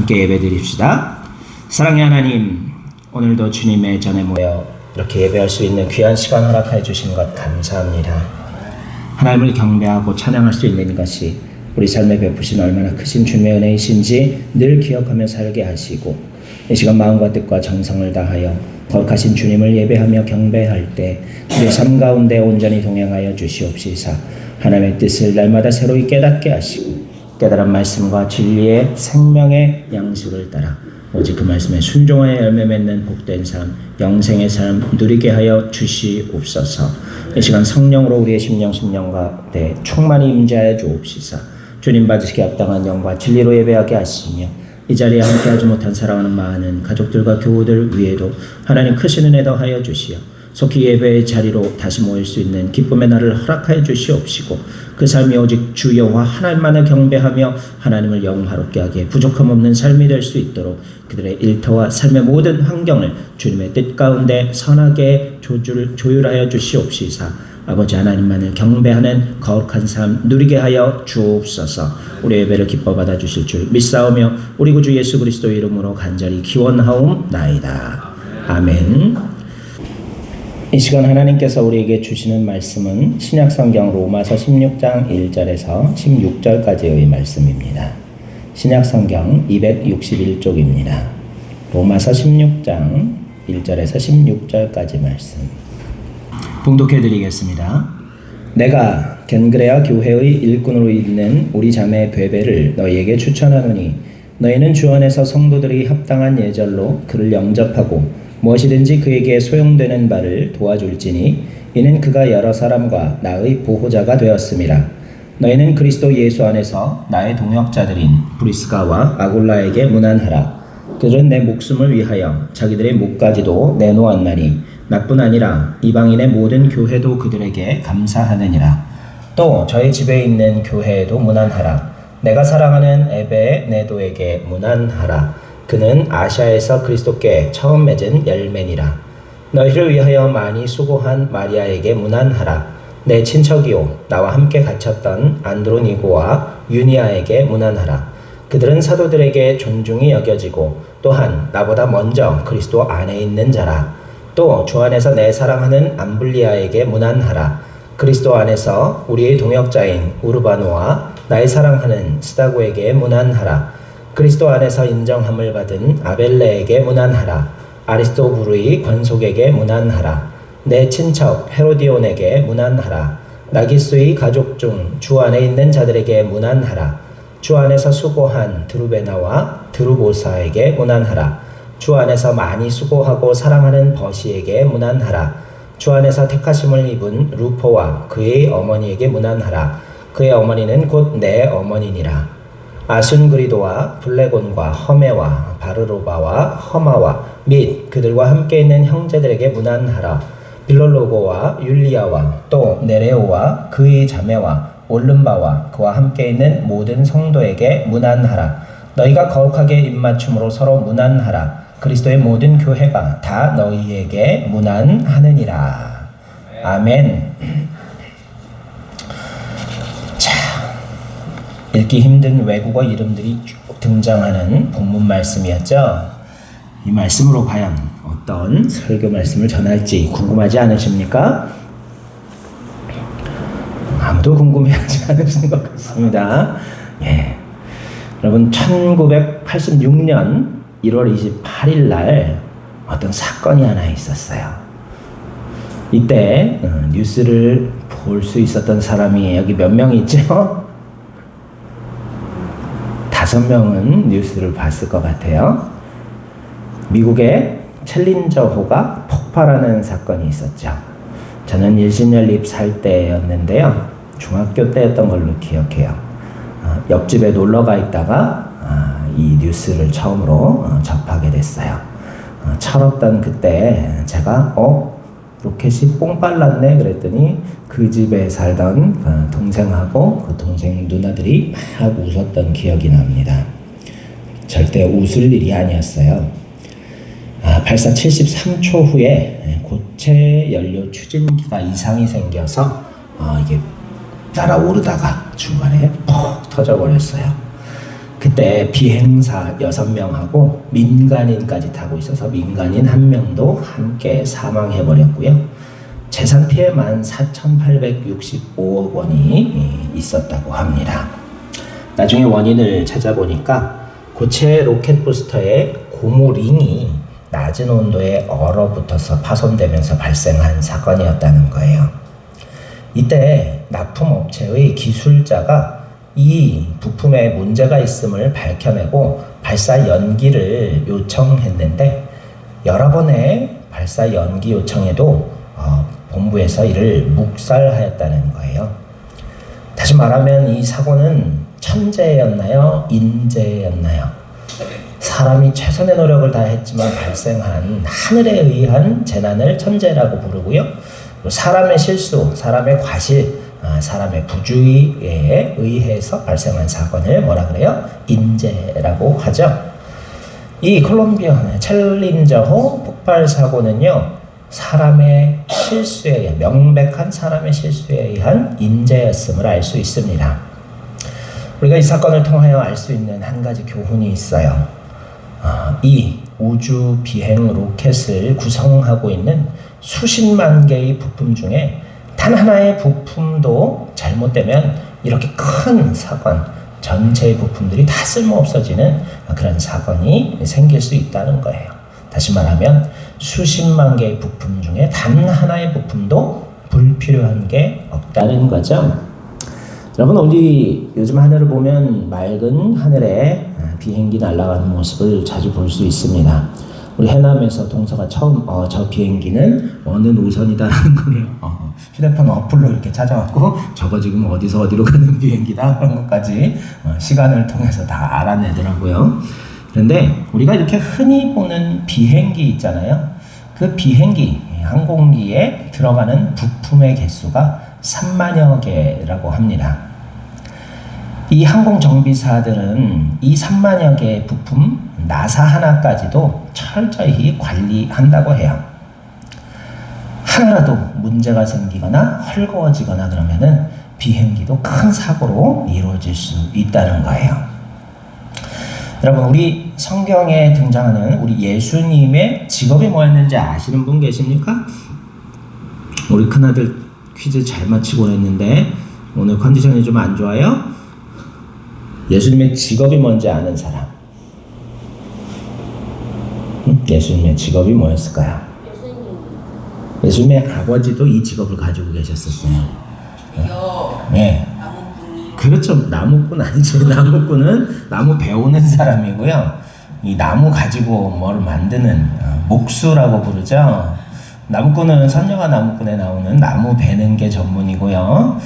함께 예배드립시다. 사랑의 하나님, 오늘도 주님의 전에 모여 이렇게 예배할 수 있는 귀한 시간 허락해 주신 것 감사합니다. 하나님을 경배하고 찬양할 수 있는 것이 우리 삶에 베푸신 얼마나 크신 주님의 은혜이신지 늘 기억하며 살게 하시고, 이 시간 마음과 뜻과 정성을 다하여 거룩하신 주님을 예배하며 경배할 때 우리 삶 가운데 온전히 동행하여 주시옵시사 하나님의 뜻을 날마다 새로이 깨닫게 하시고, 깨달은 말씀과 진리의 생명의 양식을 따라 오직 그 말씀에 순종하여 열매 맺는 복된 삶, 영생의 삶 누리게 하여 주시옵소서. 이 시간 성령으로 우리의 심령 가운데 충만히 임재하여 주옵시사 주님 받으시기에 합당한 영과 진리로 예배하게 하시며, 이 자리에 함께하지 못한 사랑하는 많은 가족들과 교우들 위에도 하나님 크신 은혜 더하여 주시어 속히 예배의 자리로 다시 모일 수 있는 기쁨의 날을 허락하여 주시옵시고, 그 삶이 오직 주 여호와 하나님만을 경배하며 하나님을 영화롭게 하기에 부족함 없는 삶이 될 수 있도록 그들의 일터와 삶의 모든 환경을 주님의 뜻 가운데 선하게 조율하여 주시옵시사 아버지 하나님만을 경배하는 거룩한 삶 누리게 하여 주옵소서. 우리 예배를 기뻐 받아 주실 줄 믿사오며 우리 구주 예수 그리스도의 이름으로 간절히 기원하옵나이다. 아멘. 이 시간 하나님께서 우리에게 주시는 말씀은 신약성경 로마서 16장 1절에서 16절까지의 말씀입니다. 신약성경 261쪽입니다. 로마서 16장 1절에서 16절까지 말씀 봉독해 드리겠습니다. 내가 겐그레아 교회의 일꾼으로 있는 우리 자매 베베를 너희에게 추천하노니, 너희는 주 안에서 성도들이 합당한 예절로 그를 영접하고 무엇이든지 그에게 소용되는 바를 도와줄지니, 이는 그가 여러 사람과 나의 보호자가 되었음이라. 너희는 그리스도 예수 안에서 나의 동역자들인 브리스가와 아굴라에게 문안하라. 그들은 내 목숨을 위하여 자기들의 목까지도 내놓았나니 나뿐 아니라 이방인의 모든 교회도 그들에게 감사하느니라. 또 저희 집에 있는 교회에도 문안하라. 내가 사랑하는 에베네도에게 문안하라. 그는 아시아에서 그리스도께 처음 맺은 열매니라. 너희를 위하여 많이 수고한 마리아에게 문안하라. 내 친척이요 나와 함께 갇혔던 안드로니고와 유니아에게 문안하라. 그들은 사도들에게 존중이 여겨지고 또한 나보다 먼저 그리스도 안에 있는 자라. 또 주 안에서 내 사랑하는 암블리아에게 문안하라. 그리스도 안에서 우리의 동역자인 우르바노와 나의 사랑하는 스다고에게 문안하라. 그리스도 안에서 인정함을 받은 아벨레에게 문안하라. 아리스토부르의 권속에게 문안하라. 내 친척 헤로디온에게 문안하라. 나기스의 가족 중 주 안에 있는 자들에게 문안하라. 주 안에서 수고한 드루베나와 드루보사에게 문안하라. 주 안에서 많이 수고하고 사랑하는 버시에게 문안하라. 주 안에서 택하심을 입은 루포와 그의 어머니에게 문안하라. 그의 어머니는 곧 내 어머니니라. 아순그리도와 블레곤과 허메와 바르로바와 허마와 및 그들과 함께 있는 형제들에게 문안하라. 빌롤로고와 율리아와 또 네레오와 그의 자매와 올름바와 그와 함께 있는 모든 성도에게 문안하라. 너희가 거룩하게 입맞춤으로 서로 문안하라. 그리스도의 모든 교회가 다 너희에게 문안하느니라. 아멘. 읽기 힘든 외국어 이름들이 쭉 등장하는 본문 말씀이었죠. 이 말씀으로 과연 어떤 설교 말씀을 전할지 궁금하지 않으십니까? 아무도 궁금해하지 않으신 것 같습니다. 예. 여러분, 1986년 1월 28일 날 어떤 사건이 하나 있었어요. 이때 뉴스를 볼 수 있었던 사람이 여기 몇 명 있죠? 5명은 뉴스를 봤을 것 같아요. 미국의 챌린저호가 폭발하는 사건이 있었죠. 저는 일신연립 살 때였는데요. 중학교 때였던 걸로 기억해요. 옆집에 놀러가 있다가 이 뉴스를 처음으로 접하게 됐어요. 철없던 그때 제가 로켓이 뽕 빨랐네 그랬더니 그 집에 살던 동생하고 그 동생 누나들이 막 웃었던 기억이 납니다. 절대 웃을 일이 아니었어요. 발사 73초 후에 고체 연료 추진기가 이상이 생겨서 이게 날아오르다가 중간에 퍽 터져버렸어요. 그때 비행사 6명하고 민간인까지 타고 있어서 민간인 1명도 함께 사망해버렸고요. 재산 피해만 4,865억 원이 있었다고 합니다. 나중에 원인을 찾아보니까 고체 로켓 부스터의 고무링이 낮은 온도에 얼어붙어서 파손되면서 발생한 사건이었다는 거예요. 이때 납품업체의 기술자가 이 부품에 문제가 있음을 밝혀내고 발사 연기를 요청했는데 여러 번의 발사 연기 요청에도 본부에서 이를 묵살하였다는 거예요. 다시 말하면 이 사고는 천재였나요? 인재였나요? 사람이 최선의 노력을 다했지만 발생한 하늘에 의한 재난을 천재라고 부르고요. 사람의 실수, 사람의 과실, 사람의 부주의에 의해서 발생한 사건을 뭐라 그래요? 인재라고 하죠. 이 콜롬비아 챌린저호 폭발 사고는요, 사람의 실수에 의한, 명백한 사람의 실수에 의한 인재였음을 알 수 있습니다. 우리가 이 사건을 통하여 알 수 있는 한 가지 교훈이 있어요. 이 우주 비행 로켓을 구성하고 있는 수십만 개의 부품 중에 단 하나의 부품도 잘못되면 이렇게 큰 사건, 전체의 부품들이 다 쓸모 없어지는 그런 사건이 생길 수 있다는 거예요. 다시 말하면 수십만 개의 부품 중에 단 하나의 부품도 불필요한 게 없다는 거죠. 여러분, 우리 요즘 하늘을 보면 맑은 하늘에 비행기 날아가는 모습을 자주 볼 수 있습니다. 우리 해남에서 동서가 처음 저 비행기는 어느 노선이다라는 거를 휴대폰 어플로 이렇게 찾아왔고, 저거 지금 어디서 어디로 가는 비행기다 그런 것까지 시간을 통해서 다 알아내더라고요. 그런데 우리가 이렇게 흔히 보는 비행기 있잖아요. 그 비행기, 항공기에 들어가는 부품의 개수가 3만여 개라고 합니다. 이 항공정비사들은 이 3만여 개의 부품, 나사 하나까지도 철저히 관리한다고 해요. 하나라도 문제가 생기거나 헐거워지거나 그러면은 비행기도 큰 사고로 이루어질 수 있다는 거예요. 여러분, 우리 성경에 등장하는 우리 예수님의 직업이 뭐였는지 아시는 분 계십니까? 우리 큰아들 퀴즈 잘 맞히고 했는데 오늘 컨디션이 좀 안 좋아요? 예수님의 직업이 뭔지 아는 사람? 예수님의 직업이 뭐였을까요? 예수님의 아버지도 이 직업을 가지고 계셨었어요. 네. 그렇죠. 나무꾼 아니죠. 나무꾼은 나무 배우는 사람이고요. 이 나무 가지고 뭘 만드는 목수라고 부르죠. 나무꾼은 선녀가 나무꾼에 나오는 나무 베는 게 전문이고요.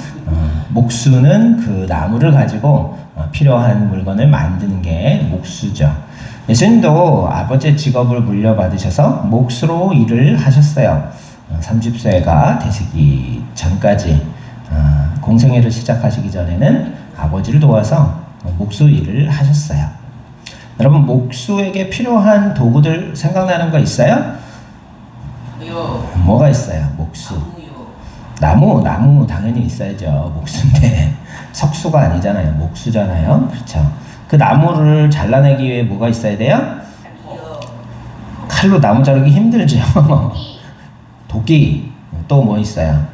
목수는 그 나무를 가지고 필요한 물건을 만드는 게 목수죠. 예수님도 아버지의 직업을 물려받으셔서 목수로 일을 하셨어요. 30세가 되시기 전까지 공생애를 시작하시기 전에는 아버지를 도와서 목수 일을 하셨어요. 여러분, 목수에게 필요한 도구들 생각나는 거 있어요? 뭐가 있어요? 목수. 나무 당연히 있어야죠. 목수인데 석수가 아니잖아요. 목수잖아요. 그렇죠. 그 나무를 잘라내기 위해 뭐가 있어야 돼요? 칼로 나무 자르기 힘들죠. 도끼. 또 뭐 있어요?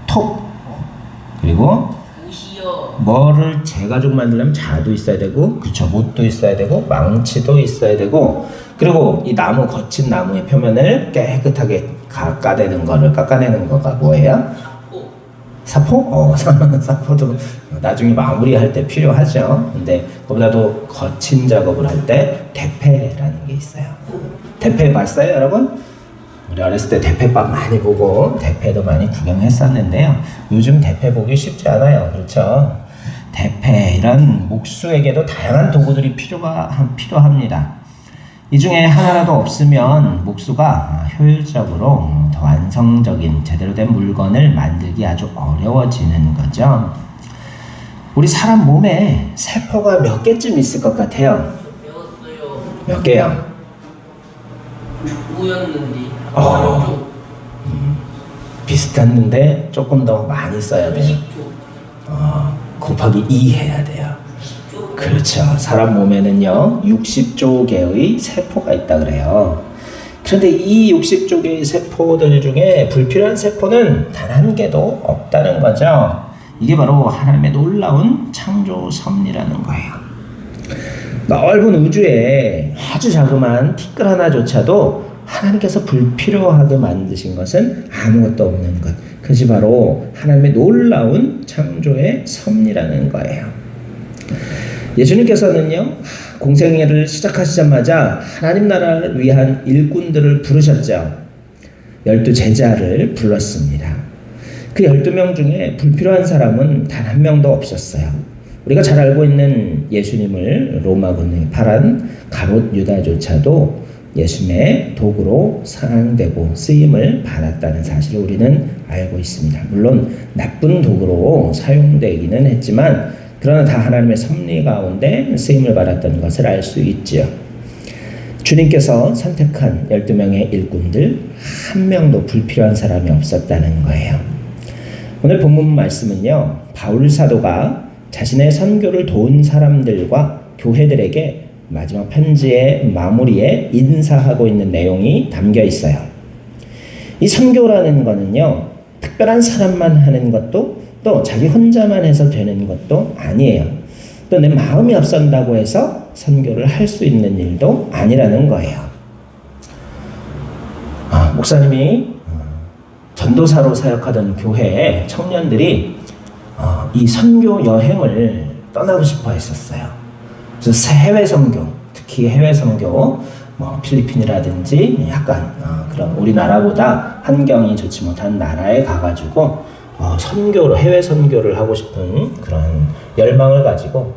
톱. 그리고 뭐를 재가지고 만들려면 자도 있어야 되고, 그렇죠. 못도 있어야 되고, 망치도 있어야 되고, 그리고 이 나무, 거친 나무의 표면을 깨끗하게 깎아내는 거가 뭐예요? 사포? 사포도 나중에 마무리할 때 필요하죠. 근데 그보다도 거친 작업을 할 때 대패라는 게 있어요. 대패 봤어요, 여러분? 우리 어렸을 때 대패밥 많이 보고 대패도 많이 구경했었는데요. 요즘 대패 보기 쉽지 않아요. 그렇죠? 대패, 이런 목수에게도 다양한 도구들이 필요합니다. 이 중에 하나라도 없으면 목수가 효율적으로 더 완성적인 제대로 된 물건을 만들기 아주 어려워지는 거죠. 우리 사람 몸에 세포가 몇 개쯤 있을 것 같아요? 몇 개요? 5였는데 비슷했는데 조금 더 많이 써야 돼요. 곱하기 2 해야 돼요. 그렇죠. 사람 몸에는요 60조 개의 세포가 있다 그래요. 그런데 이 60조 개의 세포들 중에 불필요한 세포는 단 한 개도 없다는 거죠. 이게 바로 하나님의 놀라운 창조 섭리라는 거예요. 넓은 우주에 아주 자그마한 티끌 하나조차도 하나님께서 불필요하게 만드신 것은 아무것도 없는 것. 그것이 바로 하나님의 놀라운 창조의 섭리라는 거예요. 예수님께서는요 공생애를 시작하시자마자 하나님 나라를 위한 일꾼들을 부르셨죠. 12제자를 불렀습니다. 그 12명 중에 불필요한 사람은 단 한 명도 없었어요. 우리가 잘 알고 있는 예수님을 로마군이 팔은 가롯 유다조차도 예수님의 도구로 사용되고 쓰임을 받았다는 사실을 우리는 알고 있습니다. 물론 나쁜 도구로 사용되기는 했지만 그러나 다 하나님의 섭리 가운데 쓰임을 받았던 것을 알 수 있지요. 주님께서 선택한 12명의 일꾼들 한 명도 불필요한 사람이 없었다는 거예요. 오늘 본문 말씀은요. 바울 사도가 자신의 선교를 도운 사람들과 교회들에게 마지막 편지의 마무리에 인사하고 있는 내용이 담겨 있어요. 이 선교라는 거는요. 특별한 사람만 하는 것도 또 자기 혼자만 해서 되는 것도 아니에요. 또 내 마음이 앞선다고 해서 선교를 할 수 있는 일도 아니라는 거예요. 목사님이 전도사로 사역하던 교회에 청년들이 이 선교 여행을 떠나고 싶어 했었어요. 그래서 해외 선교, 특히 해외 선교, 필리핀이라든지 약간 그런 우리나라보다 환경이 좋지 못한 나라에 가가지고 선교를 해외 선교를 하고 싶은 그런 열망을 가지고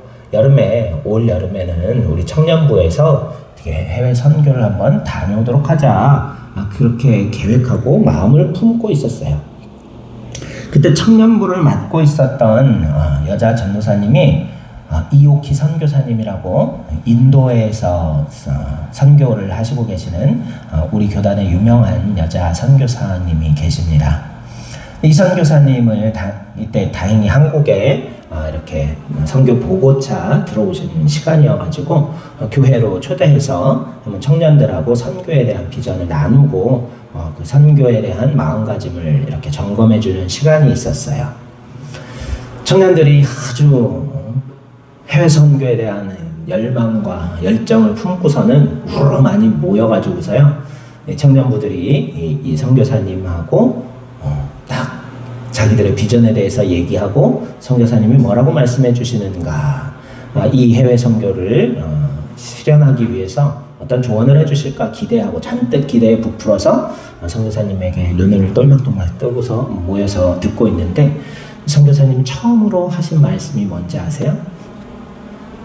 올 여름에는 우리 청년부에서 어떻게 해외 선교를 한번 다녀오도록 하자 그렇게 계획하고 마음을 품고 있었어요. 그때 청년부를 맡고 있었던 여자 전도사님이 이오키 선교사님이라고 인도에서 선교를 하시고 계시는 우리 교단의 유명한 여자 선교사님이 계십니다. 이 선교사님을 이때 다행히 한국에 이렇게 선교 보고차 들어오신 시간이어가지고 교회로 초대해서 한번 청년들하고 선교에 대한 비전을 나누고 그 선교에 대한 마음가짐을 이렇게 점검해주는 시간이 있었어요. 청년들이 아주 해외 선교에 대한 열망과 열정을 품고서는 우르르 많이 모여가지고서요 청년부들이 이 선교사님하고 딱 자기들의 비전에 대해서 얘기하고 선교사님이 뭐라고 말씀해 주시는가 이 해외 선교를 실현하기 위해서 어떤 조언을 해주실까 기대하고 잔뜩 기대에 부풀어서 선교사님에게 눈을 똘망똘망 뜨고서 모여서 듣고 있는데 선교사님이 처음으로 하신 말씀이 뭔지 아세요?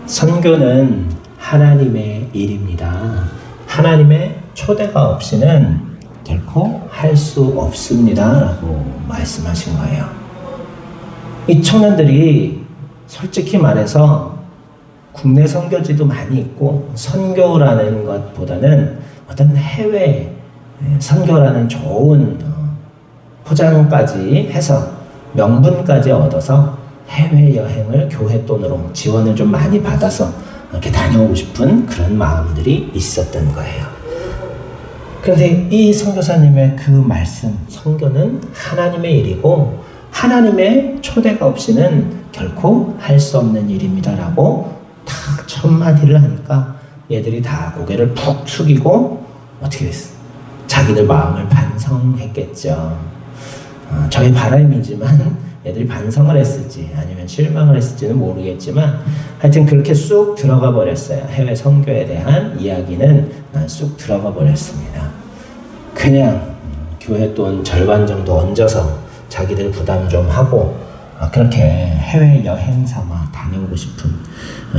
선교는 하나님의 일입니다. 하나님의 초대가 없이는 결코 할 수 없습니다. 라고 말씀하신 거예요. 이 청년들이 솔직히 말해서 국내 선교지도 많이 있고 선교라는 것보다는 어떤 해외 선교라는 좋은 포장까지 해서 명분까지 얻어서 해외여행을 교회 돈으로 지원을 좀 많이 받아서 이렇게 다녀오고 싶은 그런 마음들이 있었던 거예요. 그런데 이 선교사님의 그 말씀, 선교는 하나님의 일이고 하나님의 초대가 없이는 결코 할 수 없는 일입니다 라고 딱 첫마디를 하니까 얘들이 다 고개를 푹 숙이고 어떻게 했어? 자기들 마음을 반성했겠죠. 저의 바람이지만 애들이 반성을 했을지 아니면 실망을 했을지는 모르겠지만 하여튼 그렇게 쑥 들어가 버렸어요. 해외 선교에 대한 이야기는 쑥 들어가 버렸습니다. 그냥 교회 돈 절반 정도 얹어서 자기들 부담 좀 하고 그렇게 해외 여행 삼아 다녀오고 싶은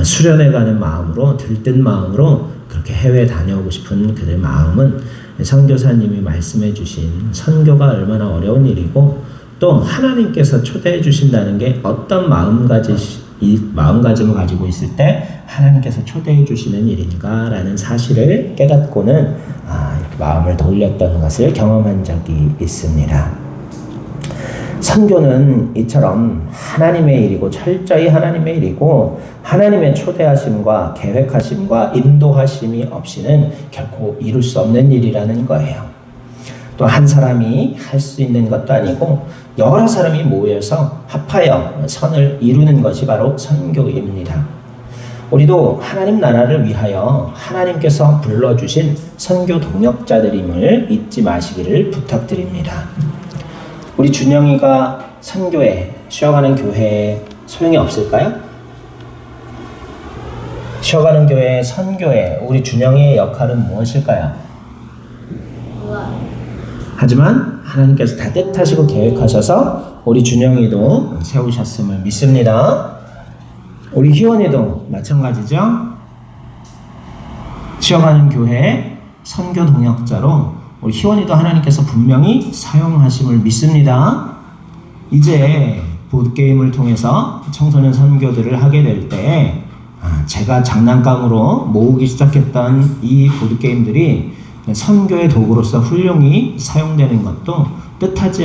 수련회 가는 마음으로 들뜬 마음으로 그렇게 해외 다녀오고 싶은 그들 마음은 선교사님이 말씀해 주신 선교가 얼마나 어려운 일이고 또 하나님께서 초대해 주신다는 게 어떤 마음가짐을 가지고 있을 때 하나님께서 초대해 주시는 일인가라는 사실을 깨닫고는 이렇게 마음을 돌렸던 것을 경험한 적이 있습니다. 선교는 이처럼 하나님의 일이고 철저히 하나님의 일이고 하나님의 초대하심과 계획하심과 인도하심이 없이는 결코 이룰 수 없는 일이라는 거예요. 또 한 사람이 할 수 있는 것도 아니고 여러 사람이 모여서 합하여 선을 이루는 것이 바로 선교입니다. 우리도 하나님 나라를 위하여 하나님께서 불러주신 선교 동역자들임을 잊지 마시기를 부탁드립니다. 우리 준영이가 선교에 쉬어가는 교회에 소용이 없을까요? 쉬어가는 교회 선교에 우리 준영이의 역할은 무엇일까요? 하지만 하나님께서 다 뜻하시고 계획하셔서 우리 준영이도 세우셨음을 믿습니다. 우리 희원이도 마찬가지죠. 쉬어가는 교회 선교 동역자로 우리 희원이도 하나님께서 분명히 사용하심을 믿습니다. 이제 보드게임을 통해서 청소년 선교들을 하게 될 때 제가 장난감으로 모으기 시작했던 이 보드게임들이 선교의 도구로서 훌륭히 사용되는 것도 뜻하지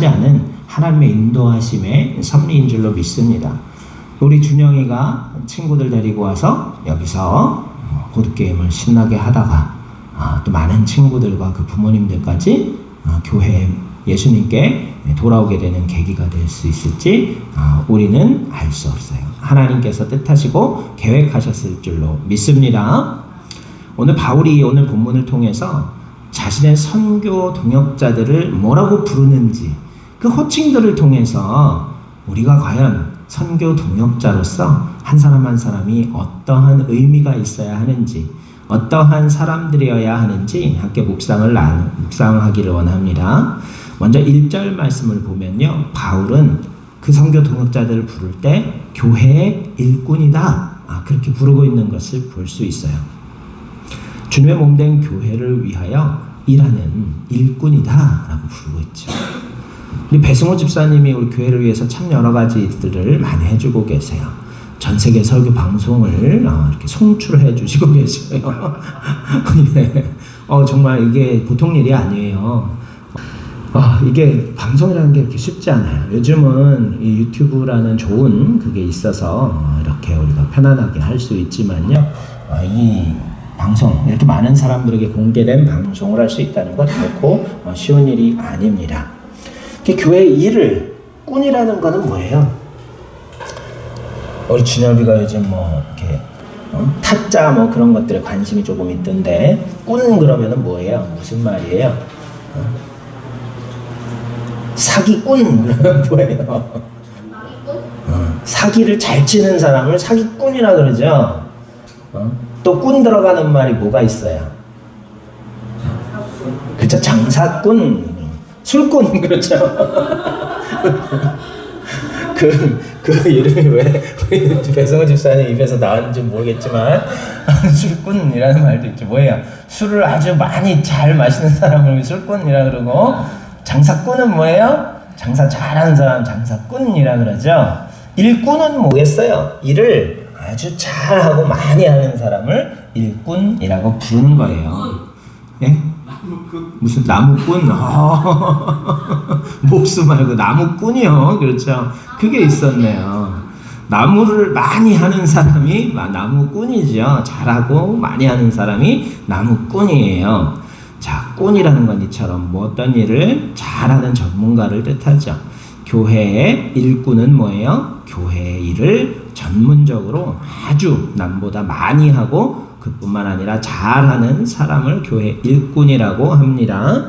않은 하나님의 인도하심의 섭리인 줄로 믿습니다. 우리 준영이가 친구들 데리고 와서 여기서 보드게임을 신나게 하다가 또 많은 친구들과 그 부모님들까지 교회 예수님께 돌아오게 되는 계기가 될 수 있을지 우리는 알 수 없어요. 하나님께서 뜻하시고 계획하셨을 줄로 믿습니다. 오늘 바울이 오늘 본문을 통해서 자신의 선교 동역자들을 뭐라고 부르는지 그 호칭들을 통해서 우리가 과연 선교 동역자로서 한 사람 한 사람이 어떠한 의미가 있어야 하는지 어떠한 사람들이어야 하는지 함께 묵상하기를 원합니다. 먼저 1절 말씀을 보면요. 바울은 그 선교 동역자들을 부를 때 교회의 일꾼이다. 그렇게 부르고 있는 것을 볼 수 있어요. 주님의 몸된 교회를 위하여 일하는 일꾼이다 라고 부르고 있죠. 우리 배승호 집사님이 우리 교회를 위해서 참 여러 가지 일들을 많이 해주고 계세요. 전 세계 설교 방송을 이렇게 송출해 주시고 계세요. 네. 정말 이게 보통 일이 아니에요. 이게 방송이라는 게 이렇게 쉽지 않아요. 요즘은 이 유튜브라는 좋은 그게 있어서 이렇게 우리가 편안하게 할 수 있지만요. 이 방송, 이렇게 많은 사람들에게 공개된 방송을 할 수 있다는 건 결코 쉬운 일이 아닙니다. 교회 일을 꾼이라는 거는 뭐예요? 우리 준엽이가 요즘 이렇게 타짜 그런 것들에 관심이 조금 있던데 꾼 그러면은 뭐예요? 무슨 말이에요? 사기꾼 그러면 뭐예요? 사기를 잘 치는 사람을 사기꾼이라 그러죠. 또 꾼 들어가는 말이 뭐가 있어요? 그렇죠. 장사꾼, 술꾼 그렇죠. 그 이름이 왜 배성호 집사님 입에서 나왔는지 모르겠지만 술꾼이라는 말도 있죠. 뭐예요? 술을 아주 많이 잘 마시는 사람을 술꾼이라 그러고 장사꾼은 뭐예요? 장사 잘하는 사람 장사꾼이라 그러죠. 일꾼은 뭐겠어요? 일을 아주 잘하고 많이 하는 사람을 일꾼이라고 부르는 거예요. 예? 무슨 나무꾼? 목수 말고 나무꾼이요. 그렇죠. 그게 있었네요. 나무를 많이 하는 사람이 나무꾼이죠. 잘하고 많이 하는 사람이 나무꾼이에요. 자, 꾼이라는 건 이처럼 어떤 일을 잘하는 전문가를 뜻하죠. 교회의 일꾼은 뭐예요? 교회의 일을 전문적으로 아주 남보다 많이 하고 그뿐만 아니라 잘하는 사람을 교회 일꾼이라고 합니다.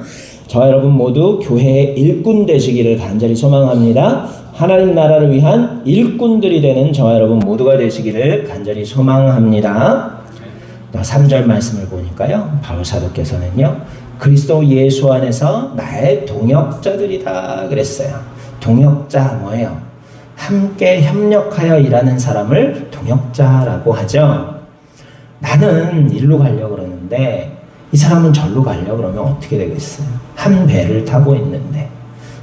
저와 여러분 모두 교회의 일꾼 되시기를 간절히 소망합니다. 하나님 나라를 위한 일꾼들이 되는 저와 여러분 모두가 되시기를 간절히 소망합니다. 3절 말씀을 보니까요. 바울 사도께서는요. 그리스도 예수 안에서 나의 동역자들이다 그랬어요. 동역자 뭐예요? 함께 협력하여 일하는 사람을 동역자라고 하죠. 나는 일로 가려고 그러는데 이 사람은 절로 가려고 그러면 어떻게 되겠어요? 한 배를 타고 있는데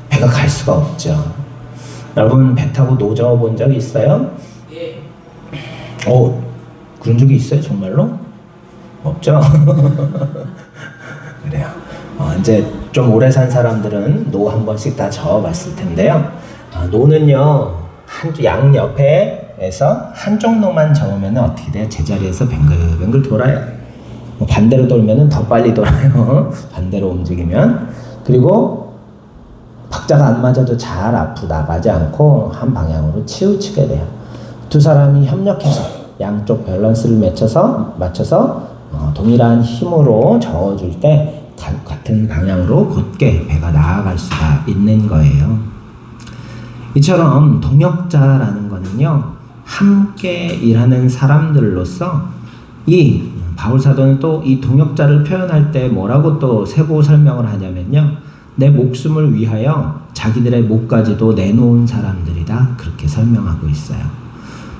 배가 갈 수가 없죠. 여러분 배 타고 노저어 본 적 있어요? 예. 그런 적이 있어요 정말로? 없죠? 그래요. 이제 좀 오래 산 사람들은 노 한 번씩 다 저어봤을 텐데요. 노는요, 양 옆에서 한쪽 노만 저으면 어떻게 돼요? 제자리에서 뱅글뱅글 돌아요. 반대로 돌면 더 빨리 돌아요. 반대로 움직이면. 그리고 박자가 안 맞아도 잘 앞으로 나가지 않고 한 방향으로 치우치게 돼요. 두 사람이 협력해서 양쪽 밸런스를 맞춰서 동일한 힘으로 저어줄 때 같은 방향으로 곧게 배가 나아갈 수가 있는 거예요. 이처럼 동역자라는 거는요, 함께 일하는 사람들로서 이 바울 사도는 또 이 동역자를 표현할 때 뭐라고 또 세부 설명을 하냐면요, 내 목숨을 위하여 자기들의 목까지도 내놓은 사람들이다, 그렇게 설명하고 있어요.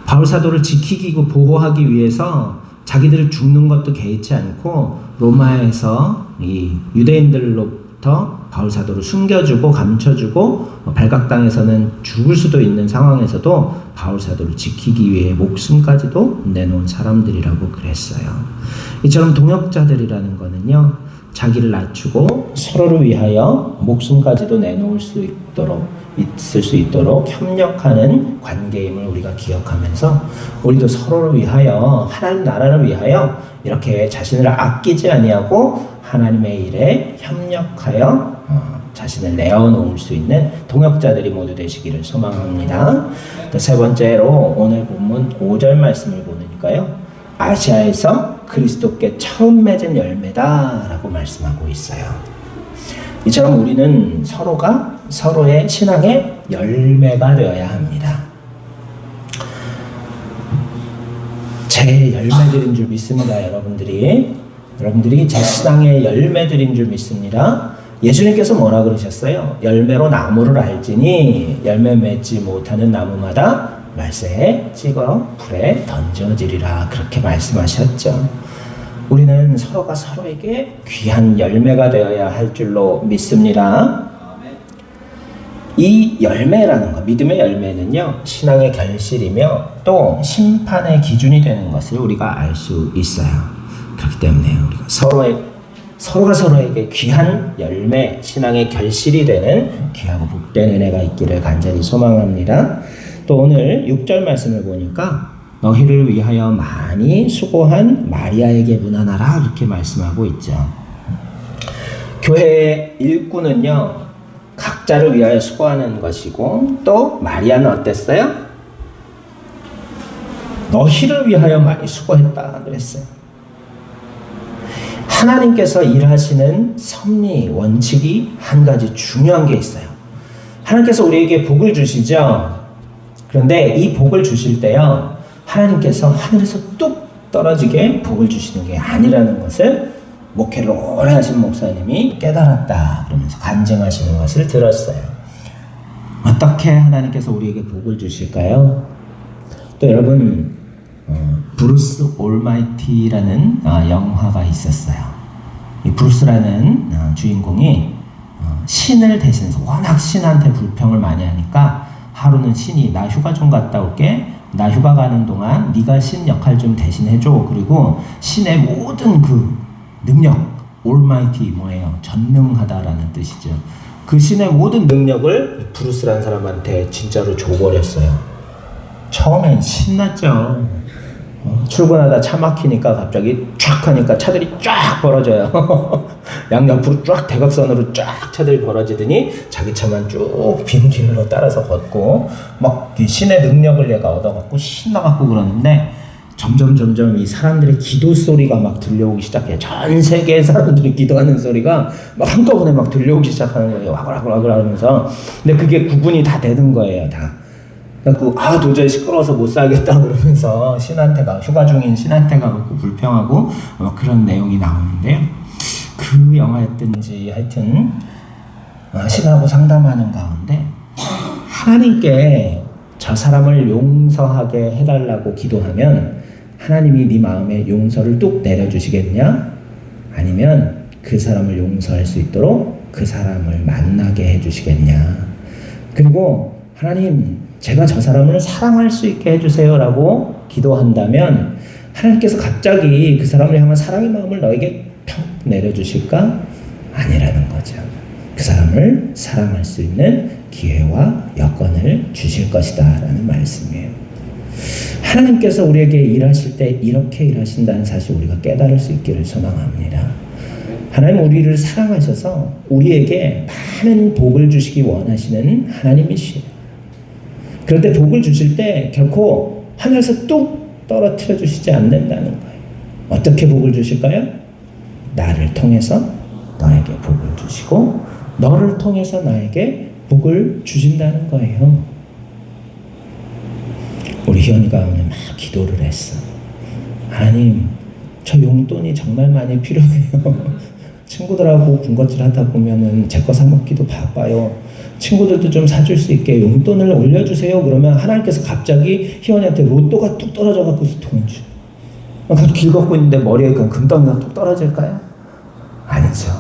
바울 사도를 지키기 보호하기 위해서 자기들을 죽는 것도 개의치 않고 로마에서 이 유대인들로부터 바울 사도를 숨겨주고 감춰주고 발각당해서는 죽을 수도 있는 상황에서도 바울 사도를 지키기 위해 목숨까지도 내놓은 사람들이라고 그랬어요. 이처럼 동역자들이라는 거는요, 자기를 낮추고 서로를 위하여 목숨까지도 내놓을 수 있도록 있을 수 있도록 협력하는 관계임을 우리가 기억하면서 우리도 서로를 위하여 하나님 나라를 위하여 이렇게 자신을 아끼지 아니하고 하나님의 일에 협력하여 자신을 내어놓을 수 있는 동역자들이 모두 되시기를 소망합니다. 세 번째로 오늘 본문 5절 말씀을 보니까요, 아시아에서 그리스도께 처음 맺은 열매다라고 말씀하고 있어요. 이처럼 우리는 서로가 서로의 신앙의 열매가 되어야 합니다. 제 열매들인 줄 믿습니다. 여러분들이 제 신앙의 열매들인 줄 믿습니다. 예수님께서 뭐라 그러셨어요? 열매로 나무를 알지니 열매 맺지 못하는 나무마다 말세에 찍어 불에 던져지리라, 그렇게 말씀하셨죠. 우리는 서로가 서로에게 귀한 열매가 되어야 할 줄로 믿습니다. 이 열매라는 것, 믿음의 열매는요, 신앙의 결실이며 또 심판의 기준이 되는 것을 우리가 알 수 있어요. 그렇기 때문에 우리가 서로가 서로에게 귀한 열매, 신앙의 결실이 되는 귀하고 복된 은혜가 있기를 간절히 소망합니다. 또 오늘 6절 말씀을 보니까 너희를 위하여 많이 수고한 마리아에게 문안하라, 이렇게 말씀하고 있죠. 교회의 일꾼은요, 각자를 위하여 수고하는 것이고, 또 마리아는 어땠어요? 너희를 위하여 많이 수고했다 그랬어요. 하나님께서 일하시는 섭리, 원칙이 한 가지 중요한 게 있어요. 하나님께서 우리에게 복을 주시죠. 그런데 이 복을 주실 때요, 하나님께서 하늘에서 뚝 떨어지게 복을 주시는 게 아니라는 것을 목회를 오래 하신 목사님이 깨달았다 그러면서 간증하시는 것을 들었어요. 어떻게 하나님께서 우리에게 복을 주실까요? 또 여러분, 브루스 올마이티라는 영화가 있었어요. 이 브루스라는 주인공이 신을 대신해서, 워낙 신한테 불평을 많이 하니까 하루는 신이 나 휴가 좀 갔다 올게, 나 휴가 가는 동안 네가 신 역할 좀 대신해줘. 그리고 신의 모든 그 능력, 올마이티 뭐예요? 전능하다라는 뜻이죠. 그 신의 모든 능력을 브루스라는 사람한테 진짜로 줘버렸어요. 처음엔 신났죠. 출근하다 차 막히니까 갑자기 쫙 하니까 차들이 쫙 벌어져요. 양옆으로 쫙 대각선으로 쫙 차들이 벌어지더니 자기 차만 쭉 빈 길로 따라서 걷고 막 신의 능력을 얘가 얻어갖고 신나갖고 그러는데 점점 이 사람들의 기도 소리가 막 들려오기 시작해요. 전 세계의 사람들이 기도하는 소리가 막 한꺼번에 막 들려오기 시작하는 거예요. 와글와글 하면서. 근데 그게 구분이 다 되는 거예요, 다. 그래서 도저히 시끄러워서 못 살겠다 그러면서 휴가 중인 신한테 가고 불평하고 그런 내용이 나오는데요. 그 영화였든지 하여튼 신하고 상담하는 가운데 하나님께 저 사람을 용서하게 해달라고 기도하면 하나님이 네 마음에 용서를 뚝 내려주시겠냐? 아니면 그 사람을 용서할 수 있도록 그 사람을 만나게 해주시겠냐? 그리고 하나님, 제가 저 사람을 사랑할 수 있게 해주세요 라고 기도한다면 하나님께서 갑자기 그 사람을 향한 사랑의 마음을 너에게 평 내려주실까? 아니라는 거죠. 그 사람을 사랑할 수 있는 기회와 여건을 주실 것이다 라는 말씀이에요. 하나님께서 우리에게 일하실 때 이렇게 일하신다는 사실 우리가 깨달을 수 있기를 소망합니다. 하나님 우리를 사랑하셔서 우리에게 많은 복을 주시기 원하시는 하나님이시에요. 그런데 복을 주실 때 결코 하늘에서 뚝 떨어뜨려 주시지 않는다는 거예요. 어떻게 복을 주실까요? 나를 통해서 너에게 복을 주시고 너를 통해서 나에게 복을 주신다는 거예요. 우리 희연이가 오늘 막 기도를 했어. 하나님, 저 용돈이 정말 많이 필요해요. 친구들하고 군것질 하다 보면은 제 거 사 먹기도 바빠요. 친구들도 좀 사줄 수 있게 용돈을 올려주세요. 그러면 하나님께서 갑자기 희연이한테 로또가 뚝 떨어져 갖고 돈을 줘. 길 걷고 있는데 머리에 금덩이가 뚝 떨어질까요? 아니죠.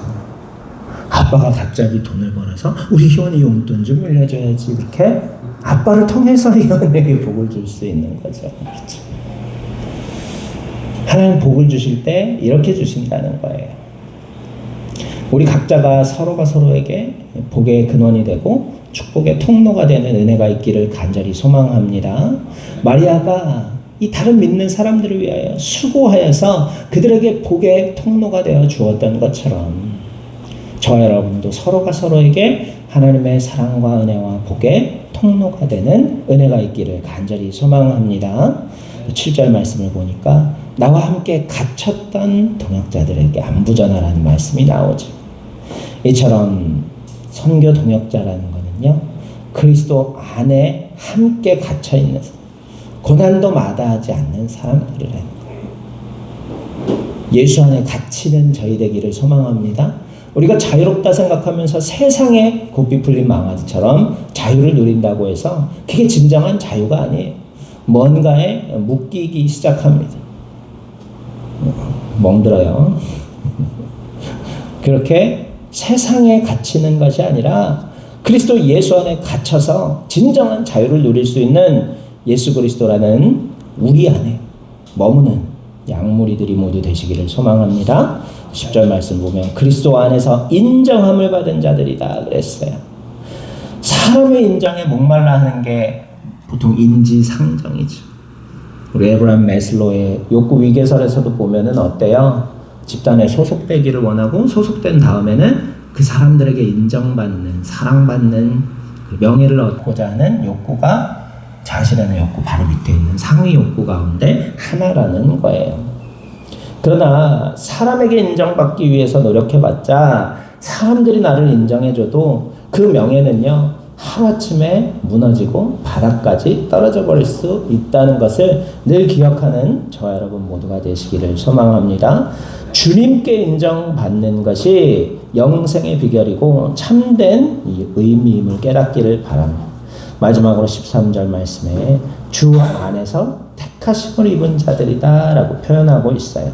아빠가 갑자기 돈을 벌어서 우리 희원이 용돈 좀 올려줘야지. 그렇게 아빠를 통해서 희원에게 복을 줄 수 있는 거죠. 그렇죠? 하나님 복을 주실 때 이렇게 주신다는 거예요. 우리 각자가 서로가 서로에게 복의 근원이 되고 축복의 통로가 되는 은혜가 있기를 간절히 소망합니다. 마리아가 이 다른 믿는 사람들을 위하여 수고하여서 그들에게 복의 통로가 되어 주었던 것처럼 저와 여러분도 서로가 서로에게 하나님의 사랑과 은혜와 복의 통로가 되는 은혜가 있기를 간절히 소망합니다. 7절 말씀을 보니까 나와 함께 갇혔던 동역자들에게 안부 전하라는 말씀이 나오죠. 이처럼 선교 동역자라는 것은요, 그리스도 안에 함께 갇혀있는 고난도 마다하지 않는 사람들이라는 거예요. 예수 안에 갇히는 저희 되기를 소망합니다. 우리가 자유롭다 생각하면서 세상에 고삐 풀린 망아지처럼 자유를 누린다고 해서 그게 진정한 자유가 아니에요. 뭔가에 묶이기 시작합니다. 멍들어요. 그렇게 세상에 갇히는 것이 아니라 그리스도 예수 안에 갇혀서 진정한 자유를 누릴 수 있는 예수 그리스도라는 우리 안에 머무는 양무리들이 모두 되시기를 소망합니다. 10절 말씀 보면 그리스도 안에서 인정함을 받은 자들이다 그랬어요. 사람의 인정에 목말라 하는 게 보통 인지상정이죠. 우리 에브라임 매슬로의 욕구 위계설에서도 보면은 어때요? 집단에 소속되기를 원하고 소속된 다음에는 그 사람들에게 인정받는, 사랑받는 그 명예를 얻고자 하는 욕구가 자신의 욕구 바로 밑에 있는 상위 욕구 가운데 하나라는 거예요. 그러나 사람에게 인정받기 위해서 노력해봤자 사람들이 나를 인정해줘도 그 명예는요 하루아침에 무너지고 바닥까지 떨어져 버릴 수 있다는 것을 늘 기억하는 저와 여러분 모두가 되시기를 소망합니다. 주님께 인정받는 것이 영생의 비결이고 참된 이 의미임을 깨닫기를 바랍니다. 마지막으로 13절 말씀에 주 안에서 택하심을 입은 자들이다 라고 표현하고 있어요.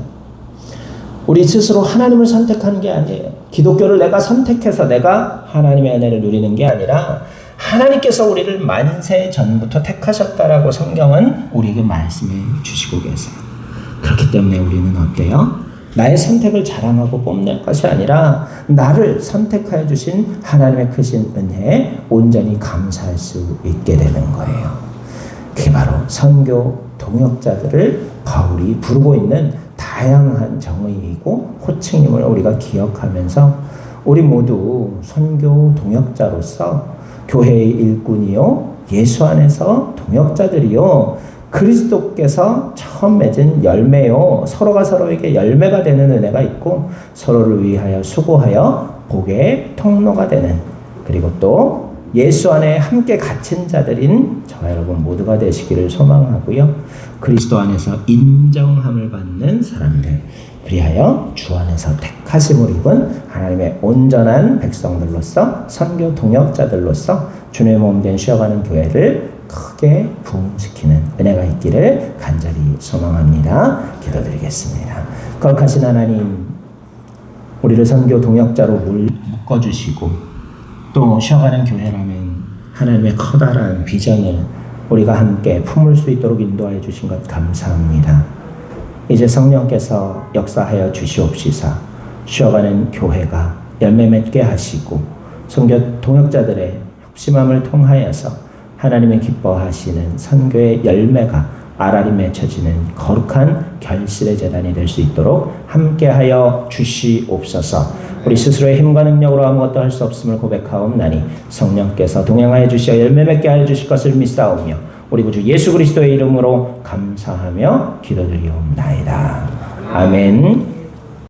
우리 스스로 하나님을 선택한 게 아니에요. 기독교를 내가 선택해서 내가 하나님의 은혜를 누리는 게 아니라 하나님께서 우리를 만세 전부터 택하셨다라고 성경은 우리에게 말씀해 주시고 계세요. 그렇기 때문에 우리는 어때요? 나의 선택을 자랑하고 뽐낼 것이 아니라 나를 선택하여 주신 하나님의 크신 은혜에 온전히 감사할 수 있게 되는 거예요. 그게 바로 선교 동역자들을 바울이 부르고 있는 다양한 정의이고 호칭임을 우리가 기억하면서 우리 모두 선교 동역자로서 교회의 일꾼이요 예수 안에서 동역자들이요 그리스도께서 처음 맺은 열매요 서로가 서로에게 열매가 되는 은혜가 있고 서로를 위하여 수고하여 복의 통로가 되는 그리고 또 예수 안에 함께 갇힌 자들인 저와 여러분 모두가 되시기를 소망하고요. 그리스도 안에서 인정함을 받는 사람들 그리하여 주 안에서 택하심을 입은 하나님의 온전한 백성들로서 선교 동역자들로서 주님의 몸된 쉬어가는 교회를 크게 부흥시키는 은혜가 있기를 간절히 소망합니다. 기도드리겠습니다. 거룩하신 하나님 우리를 선교 동역자로 묶어주시고 또 쉬어가는 교회라면 하나님의 커다란 비전을 우리가 함께 품을 수 있도록 인도하여 주신 것 감사합니다. 이제 성령께서 역사하여 주시옵시사 쉬어가는 교회가 열매 맺게 하시고 선교 동역자들의 협심함을 통하여서 하나님의 기뻐하시는 선교의 열매가 알알이 맺혀지는 거룩한 결실의 재단이 될 수 있도록 함께하여 주시옵소서. 우리 스스로의 힘과 능력으로 아무것도 할 수 없음을 고백하옵나니 성령께서 동행하여 주시어 열매 맺게 하여 주실 것을 믿사오며 우리 구주 예수 그리스도의 이름으로 감사하며 기도드리옵나이다. 아멘.